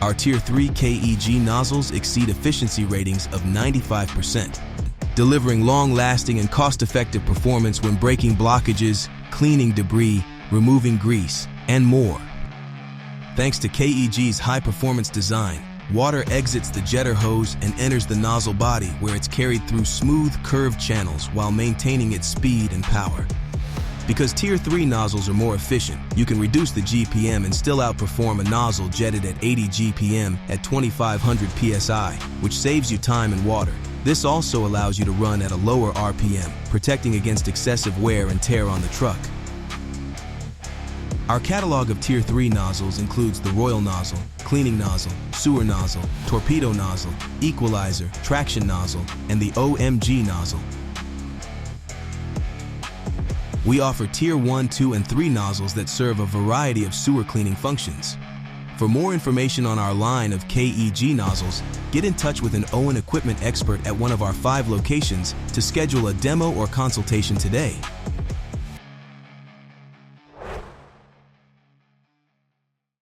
Our Tier 3 KEG nozzles exceed efficiency ratings of 95%, delivering long-lasting and cost-effective performance when breaking blockages, cleaning debris, removing grease, and more. Thanks to KEG's high-performance design, water exits the jetter hose and enters the nozzle body, where it's carried through smooth, curved channels while maintaining its speed and power. Because Tier 3 nozzles are more efficient, you can reduce the GPM and still outperform a nozzle jetted at 80 GPM at 2500 PSI, which saves you time and water. This also allows you to run at a lower RPM, protecting against excessive wear and tear on the truck. Our catalog of Tier 3 nozzles includes the Royal Nozzle, Cleaning Nozzle, Sewer Nozzle, Torpedo Nozzle, Equalizer, Traction Nozzle, and the OMG Nozzle. We offer Tier 1, 2, and 3 nozzles that serve a variety of sewer cleaning functions. For more information on our line of KEG nozzles, get in touch with an Owen equipment expert at one of our 5 locations to schedule a demo or consultation today.